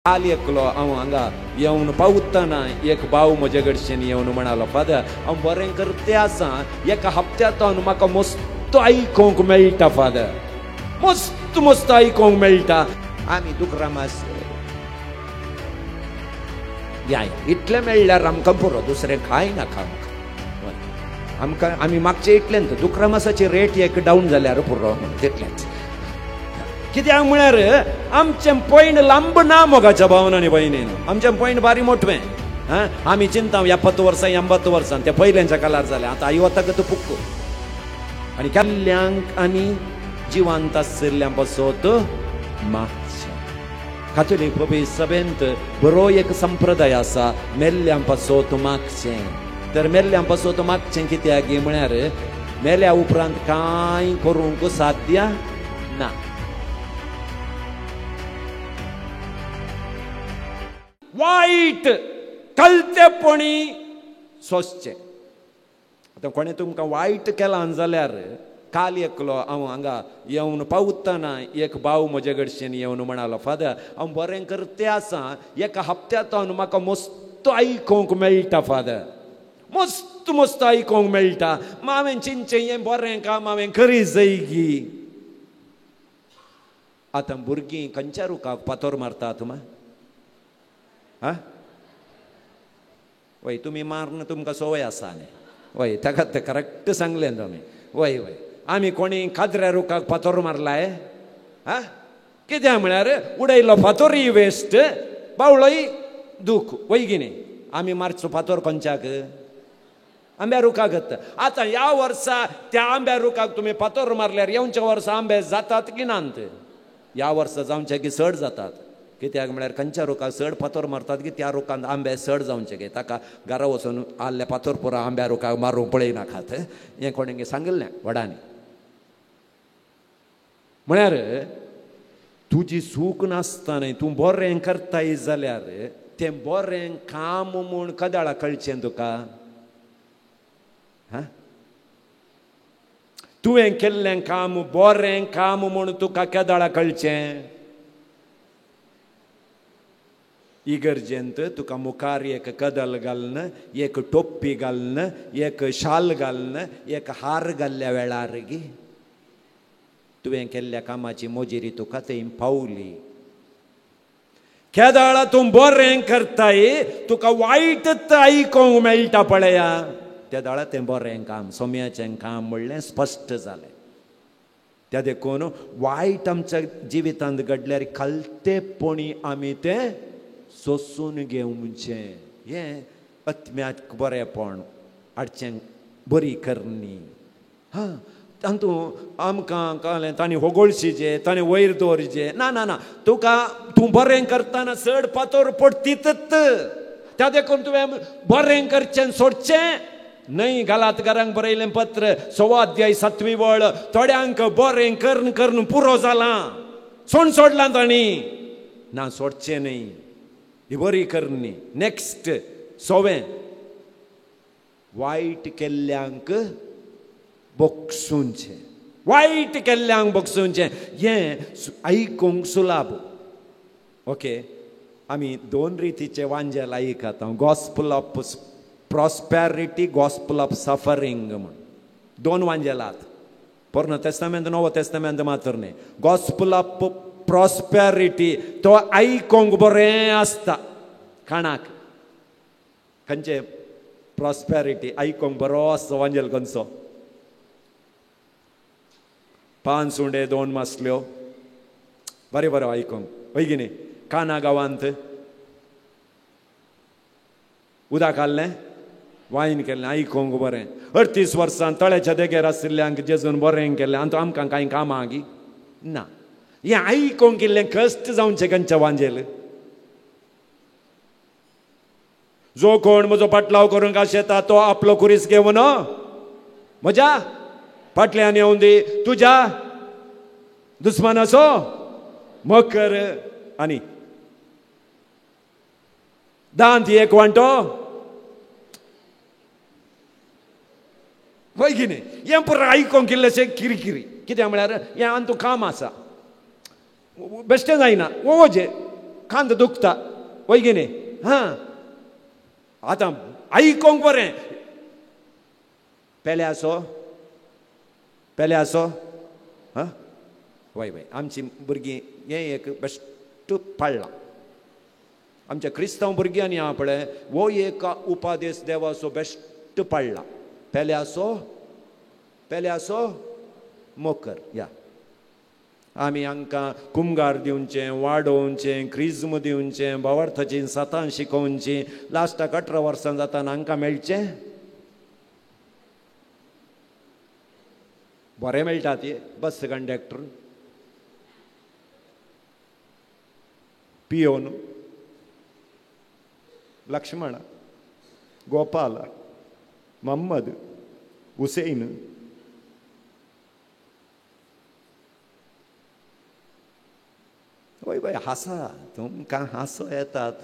काल एकलो हांव हांगा येवन पावतना एक भाव म्हजे कडच्यान येवन म्हणालो, फादर हांव बरें करते आसा, एका हप्त्यांतून म्हाका मस्त आयकोंक मेळटा फादर, मस्त मस्त आयकोंक मेळटा. आमी दुकरामास या इतलें मेळ्ळ्यार आमकां पुरो, दुसरें कांय नाका आमकां. आमी मागचे इतलेंच, दुकरामासाची रेट एक डावन जाल्यार पुरो तितलेंच. कित्याक म्हळ्यार आमचें पॉयंट लांब ना मोगाच्या भावनांनी भयणीन, आमचें पॉयंट बारी मोठवें. आमी चिंता 70 वर्सां 80 वर्सां ते पयल्यांच्या काळार जालें, आतां आयवताक पुक्को. आनी केल्ल्यांक आनी जिवांत आशिल्ल्यां पासत मागचें. कातोलीक पबी सभेंत बरो एक संप्रदाय आसा, मेल्ल्यां पासत मागचें. तर मेल्ल्यां पासत मागचें कित्याक म्हळ्यार मेल्या उपरांत कांय करूंक साध्य ना. वाईट कळतेपणी सोंसचें. आतां कोणें तुमकां वायट केलां जाल्यार, काल एकलो हांव हांगा येवन पावतना एक भाव म्हजे कडच्यान येवन म्हणालो, फादर हांव बरें करते आसा, एका हप्त्यांतून म्हाका मस्त आयकोंक मेळटा फादर, मस्त मस्त आयकोंक मेळटा. हांवें चिंतचें हें बरें काम हांवें करी जैगी. आतां भुरगीं खंयच्या रुखाक पातोर मारतात मा? वय तुमी मारन तुमकां सवय आसा न्ही. वय ताका तें करेक्ट सांगलें तुमी. वय वय आमी कोणी काद्र्या रुखाक फातोर मारलाय? कित्याक म्हळ्यार उडयलो फातोरय वेस्ट, बावळोय दूख. वय गिनी आमी मारचो फातोर खंयच्याक? आंब्या रुखाक. आतां ह्या वर्सा त्या आंब्या रुखाक तुमी फातोर मारल्यार येवच्या वर्सा आंबे जातात की नात? ह्या वर्सा जावचे की सड जातात. कित्याक म्हळ्यार खंयच्या रुखाक सड फातोर मारतात की त्या रुखांत आंबे सड जावचे गे. ताका घरा वचून आल्ले फातोर पुरो आंब्या रुखाक मारूंक पळयनाकात. हें कोणें सांगलें व्हडांनी. म्हळ्यार तुजी सूख नासतना तूं बरें करताय जाल्यार तें बरें काम म्हूण कदाळा कळचें तुका. तुवें केल्लें काम बरें काम म्हूण तुका केदाळा कळचें. इगर्जेंत तुका मुखार एक कदल घालन, एक टोप्पी घालन, एक शाल घालन, एक हार घाल्ल्या वेळार गी तुवें केल्ल्या कामाची मोजेरी तुका थंय पावली. केदाळा तूं बरें करताय, तुका वायट आयकोंक मेळटा पळया, त्या दाळा तें बरें काम, सोम्याचें काम म्हणलें स्पश्ट जालें. त्या देखून वायट आमच्या जिवितांत घडल्यार कळतेपणी आमी तें सोसून घेवचें. हें आत्म्याक बरेंपण हाडचें, बरी करणी. तातूंत आमकां कळ्ळें तांणी होगोळशीचें, ताणें वयर दवरचें ना ना ना. तूं बरें करतना चड फातोर पडटीतच. त्या देखून तुवें बरें करचें सोडचें न्हय. गलातकारांक बरयलें पत्र 6 अध्याय 7वी वळ. थोड्यांक बरें करून करून पुरो जालां, सोडलां तांणी. ना, सोडचें न्हय, ही बरी करणी. नेक्स्ट 6वें, वायट केल्ल्यांक बोगसूंचें. वायट केल्ल्यांक बोगसूंचें हें आयकूंक सुलाभ. ओके, आमी 2 रितीचे वांजेल आयकात. Gospel of prosperity, gospel of suffering म्हण 2 वांजेलात. पोरनो तेस्तामेंत, नवो तेस्तामेंत मात्र न्ही. गॉस्पल ऑफ प्रॉस्पेरिटी तो आयकोंक बरें आसता. काणाक खंयचे प्रॉस्पेरिटी आयकोंक बरो आसता वांजेल खंयचो? 5 सुंडे 2 मासल्यो बरें बरें आयकोंक. वय गिनी काना गांवांत उदक हाडलें, वायन केल्लें, आयकोंक बरें. 38 वर्सां तळ्याच्या देगेर आशिल्ल्यांक जेजून बरें केलें. आनी आमकां कांय कामां गी ना. हें आयकोंक केल्लें कश्ट जावचें खंयच्या वांजेल? जो कोण म्हजो पाटलाव करूंक आशेता तो आपलो कुरीस घेवन म्हज्या फाटल्यान येवन दी. तुज्या दुस्मानाचो मकर आनी दांत एक वांटो. वय की न्ही? हें पुरो आयकोंक केल्लेशें किरकिरी. कित्याक म्हळ्यार हें आनी तूं काम आसा, बेश्टें जायना. ओजे खांद दुखता वय गे न्ही हा आतां आयकोंक बरें पेले आसो हा वय वय आमची भुरगीं हें एक बेश्ट पाळ्ळां आमच्या क्रिस्तांव भुरग्यांनी हांव पळय वो एक उपादेश देवाचो बेश्ट पाळ्ळा पेले आसो मोकर या आमी हांकां कुमगार दिवचें वाडोवचें क्रिज्म दिवचें भावार्थाचीं सतां शिकोवचीं लास्टाक 18 वर्सां जाताना हांकां मेळचें बरें मेळटा ती बस कंडक्टर पियोन लक्ष्मण गोपाल मोहम्मद हुसैन वय वय हांसा तुमकां हांसो येतात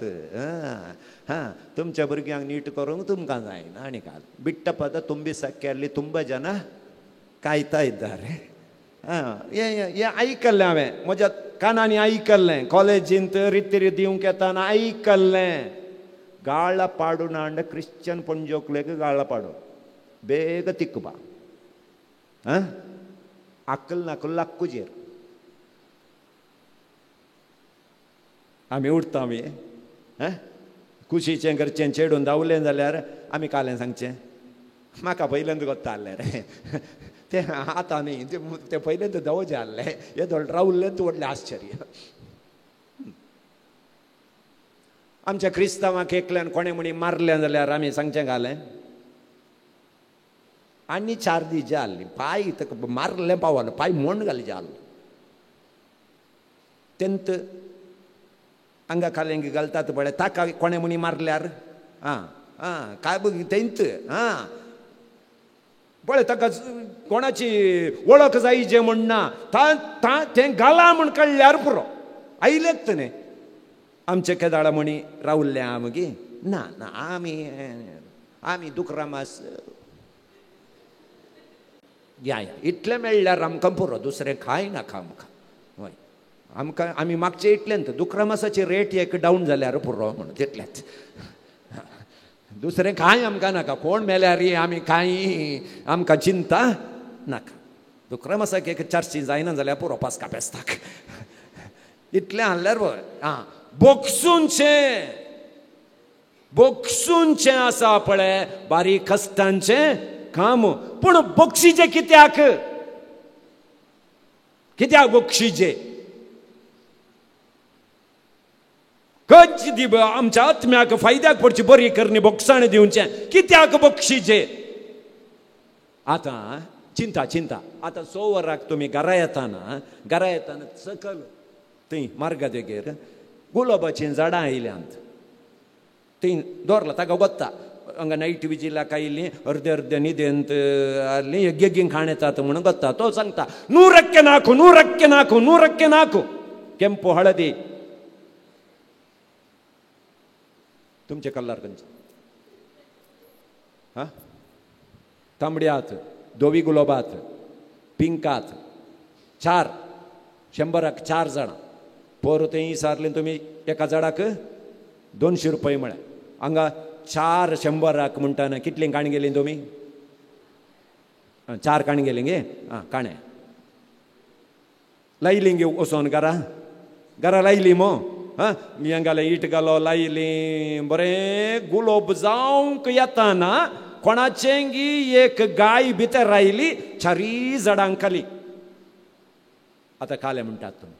हां तुमच्या भुरग्यांक नीट करूंक तुमकां जायना आनी काल बिट्टपद तुम्बी सक्केल्ली ತುಂಬ ಜನ ಕಾಯ್ತಾ ಇದ್ದಾರೆ हें आयकल्लें हांवें म्हज्या कानांनी आयकल्लें कॉलेजींत रिती दिवंक येताना आयकल्लें गाळ पाडूनांड क्रिश्चन पणजोकलेक गाळ पाडू बेग तिकबा आक्कल नाकल लाक्कुजेर आमी उठता आमी कुशीचें घरचें चेडून धांवलें जाल्यार आमी कालें सांगचें म्हाका पयलेंद गोत्ता आहलें रे तें आतां न्ही तें पयलेंद दवजें आहलें हें धोड रावल्लें तूं व्हडलें आश्चर्य आमच्या क्रिस्तांवाक एकल्यान कोणें म्हणी मारलें जाल्यार आमी सांगचें घालें आनी 4 दीस जाल्लीं पांय मारलें पावलो पांय म्हण घाली जाल तेंत हांगा कालेंग घालतात पळय ताका कोणें म्हणी मारल्यार काय तेंत पळय ताका कोणाची वळख जाय जें म्हणना तें घाला म्हण कळल्यार पुरो आयलेत न्ही आमचे केदाळा म्हणी रावल्ले आमगे ना ना आमी दुकरामास या इतलें मेळ्ळ्यार आमकां पुरो दुसरें कांय नाका आमकां हय आमकां आमी मागचे इतलेंत दुकरामासाची रेट एक डावन जाल्यार पुरो म्हणून तितलेंच दुसरें कांय आमकां नाका कोण मेल्यार आमी कांय आमकां चिंता नाका दुकरामासाक एक चर्ची जायना जाल्यार पुरो पासका पेस्ताक इतलें आहल्यार बोगसूंचें आसा पळय बारीक कश्टांचें काम पूण बक्षिजें कित्याक बक्षिजें कच दिब आमच्या आत्म्याक फायद्याक पडची बरी करणी बोगसाण दिवचें कित्याक बक्षिजें आतां चिंता आतां 6 वरांक तुमी घरा येताना सकल थंय मार्गादेगेर गुलाबाचीं झाडां आयल्यांत थंय दवरलां ताका गोत्ता हांगा नायट विजिलाक आयिल्लीं अर्दे न्हिदेंत आसलीं गेगींग खाण येतात म्हणून गोत्ता तो सांगता 100% नाकू केंपो हळदी तुमचे कल्लार खंयचे तांबड्यात धोवी गुलाबात पिंकात 100क 4 जाणां पोर थंय विचारलें तुमी एका झाडाक 200 रुपया म्हळ्यार हांगा 4 100क म्हणटाना कितलीं काण गेलीं तुमी 4 काण गेलीं गे काणे लायलीं गे वचोन घरा लायली मो हांगाले इट घालो लायली बरें गुलोब जावंक येताना कोणाचेंगी एक गाय भितर रायली 4 झाडांक खाली आतां काले म्हणटात तुमी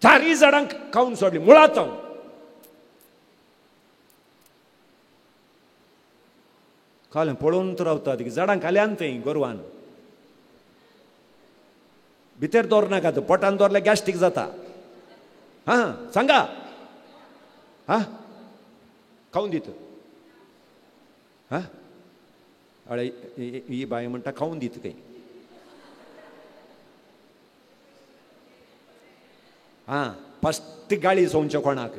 4 झाडांक खावन सोडली मुळात काले पळोवन रावता झाडांक खाल्यान थंय गोरवान भितर दवरनाका तूं पोटान दवरल्यार गॅस्ट्रीक जाता सांगा खावन दीत अळे ही बाय म्हणटा खावन दीत खंय फस्ट गाळी सोंवच्यो कोणाक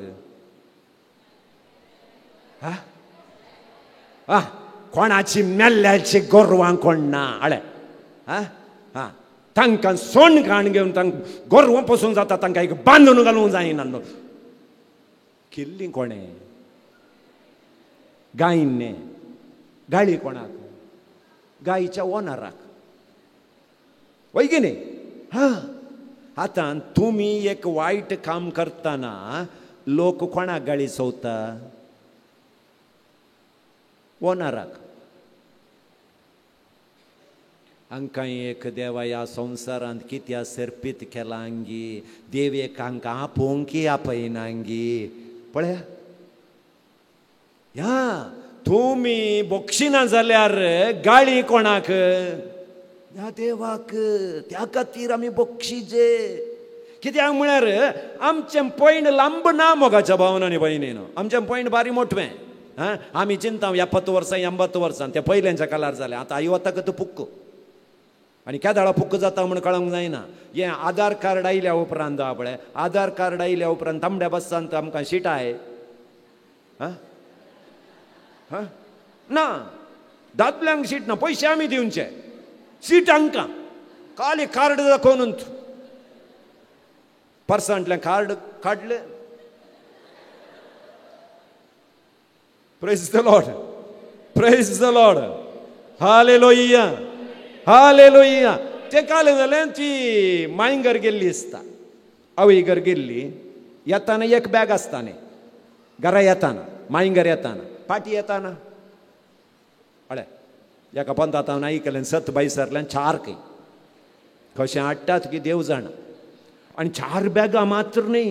कोणाची मेल्ल्याची गोरवां कोण ना अळे तांकां सोंड घाण घेवन तांकां गोरवां पसून जाता तांकां एक बांदून घालूंक जायना न्हू. केल्ली कोणें? गायीन. गाळी कोणाक? गायीच्या ओनराक. वय की न्ही? आतां तुमी एक वायट काम करतना लोक कोणाक गाळी चोवता? ओनराक. हांकां एक देवा ह्या संवसारांत कित्या सर्पीत केलांगी, देवेक हांकां आपोवंकी आपयनांगी. पळया, ह्या तुमी बक्षिना जाल्यार गाळी कोणाक? ह्या देवाक. त्या खातीर आमी बक्षिजे. कित्याक म्हळ्यार आमचें पयण लांब ना मोगाच्या भावनांनी भयणीनो. आमचें पयण बारी मोठवें. आमी चिंता 70 वर्सां 80 वर्सां ते पयल्यांच्या काळार जालें. आतां आई वता तो पुक्क. आनी केदाळा पुक्क जाता म्हण कळोंक जायना. हें आधार कार्ड आयल्या उपरांत पळय, आधार कार्ड आयल्या उपरांत तांबड्या बसांत आमकां शिटाय ना. दादल्यांक सीट ना, पयशे आमी दिवचे, सीट हांकां. खाली कार्ड दाखोवन पर्सांतलें कार्ड काडलें. Praise the Lord, praise the Lord. Hallelujah, hallelujah. ते काल जालें ती मायंगर गेल्ली दिसता, आवयगर गेल्ली. येताना एक बॅग आसता न्ही घरा येताना, मायंगर येताना. पाटी येताना अळे एका पंथांत हांवें आयकलें, सतबाई सरल्यान 4 खंय कशें हाडटात की देव जाणा. आनी 4 बॅगां मात्र न्ही,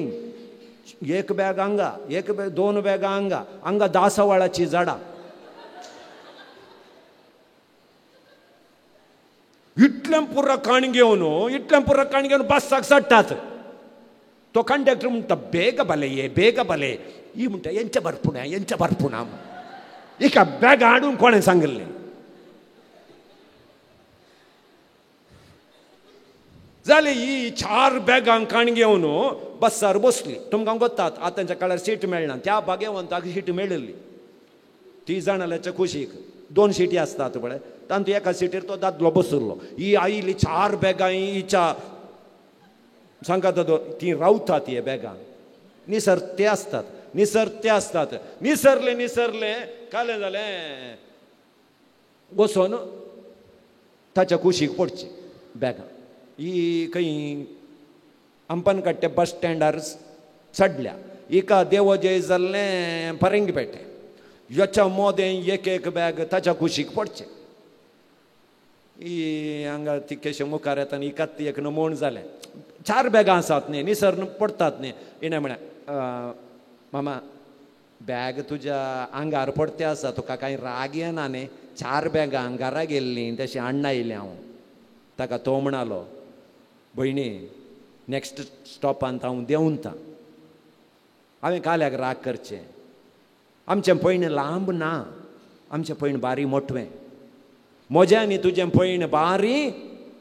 एक बॅग हांगा, एक बॅग, 2 बॅगां हांगा, हांगा दासवाळाची झाडां. इतलें पुरो काण घेवन बसाक सडटात. तो कंडक्टर म्हणटा बेग बले ये, बेग बले. ही म्हणटा यांच्या भरपुणा. एका बॅग हाडून कोणें सांगलें? जाली ही 4 बॅगां काण घेवन बसार बसली. तुमकां गोतात आतांच्या काळार सीट मेळना, त्या भाग्यवंताक सीट मेळिल्ली. 30 जाणांच्या कुशीक 2 सिटी आसतात पळय, तातूंत एका सिटीर तो दादलो बसुल्लो. ही आयली 4 बॅगां हिच्या सांगात ती रावतात. हे बॅगां निसर्ते आसतात. निसरले कालें जालें बसोन ताच्या कुशीक पडची बॅगां. ही खंय हंपनकट्टे बस स्टँडार सडल्या. हिका देव जय जाल्लें फरंगीपेटे. याच्या मोदें एक बॅग ताच्या कुशीक पडचें. ही हांगा ती केशे मुखार येता आनी हिकात ती एक नमोण जालें. 4 बॅगां आसात न्ही, निसर पडटात न्ही. हिणें म्हळें मामा बॅग तुज्या आंगार पडते आसा, तुका कांय राग येना न्ही? 4 बॅगां घरा गेल्लीं तशी हाडून आयलें हांव. ताका तो म्हणलो भयणी नॅक्स्ट स्टॉपांत हांव देंवता. हांवें काल्याक राग करचें. आमचें पयण लांब ना, आमचें पयण बारी मोठवें. म्हजें आनी तुजें पयण बारी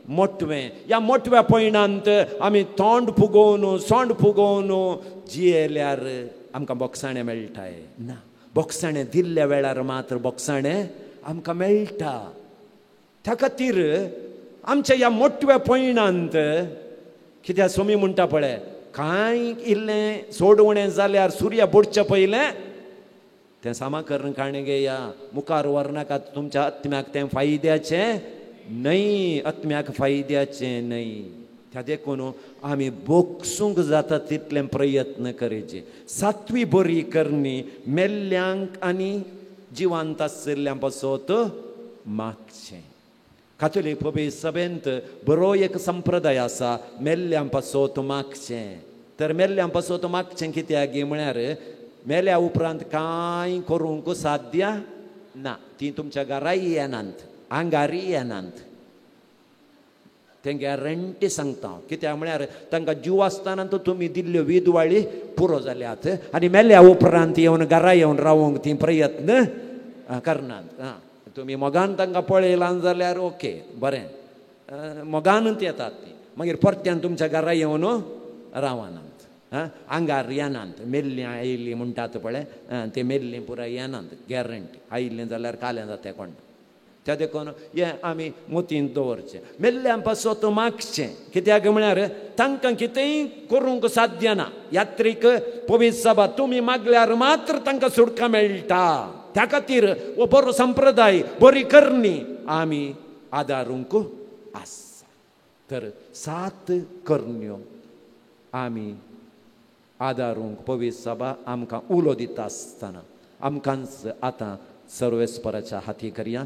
मोठवें. ह्या मोठव्या पयणांत आमी तोंड फुगोवन सोंड फुगोवन जियेल्यार आमकां बोगसाणें मेळटाय ना. बोगसाणें दिल्ल्या वेळार मात्र बोगसाणें आमकां मेळटा. त्या खातीर आमच्या ह्या मोठव्या पयणांत कित्याक सोमी म्हणटा पळय, कांय इल्लें सोडवणें जाल्यार सुर्या बुडच्या पयलें तें सामाकरण काणें घेया. मुखार व्हरनाकात. तुमच्या आत्म्याक तें फायद्याचें न्हय, आत्म्याक फायद्याचें न्हय. त्या देखून आमी बोगसूंक जाता तितलें प्रयत्न करचे. 7वी बरी करणी मेल्ल्यांक आनी जिवांत आशिल्ल्यां पासत मागचें. कातोलीक पबी सभेंत बरो एक संप्रदाय आसा, मेल्ल्यां पासत मागचें. तर मेल्ल्यां पासत मागचें कित्याक म्हळ्यार मेल्या उपरांत कांय करूंक साध्य ना. ती तुमच्या घराय येनात, आंगारी येनात. तें गॅरंटी सांगता हांव. कित्याक म्हळ्यार तांकां जीव आसतना तुमी दिल्ल्यो विधवाळी पुरो जाल्यात आनी मेल्या उपरांत येवन घरा येवन रावूंक ती प्रयत्न करनात. तुमी मोगान तांकां पळयलां जाल्यार ओके, बरें, मोगानूच येतात ती. मागीर परत्यान तुमच्या घरा येवन रावनात, आंगार येनात. मेल्लीं आयलीं म्हणटात पळय, ते मेल्लीं पुराय येनात. गॅरंटी. आयिल्लीं जाल्यार कालें जाता कोण. त्या देखून हे आमी मोतीन दवरचें. मेल्ल्यां पासत मागचें. कित्याक म्हळ्यार तांकां कितेंय करूंक साध्य ना. यात्रीक पवित्र सभा तुमी मागल्यार मात्र तांकां सुटका मेळटा. त्या खातीर हो बरो संप्रदाय, बरी करणी आमी आदारूंक आसा. तर 7 करण्यो आमी आदारूंक पवित्र सभा आमकां उलो दिता आसतना आमकांच आतां सर्वेस्पराच्या हाती करया.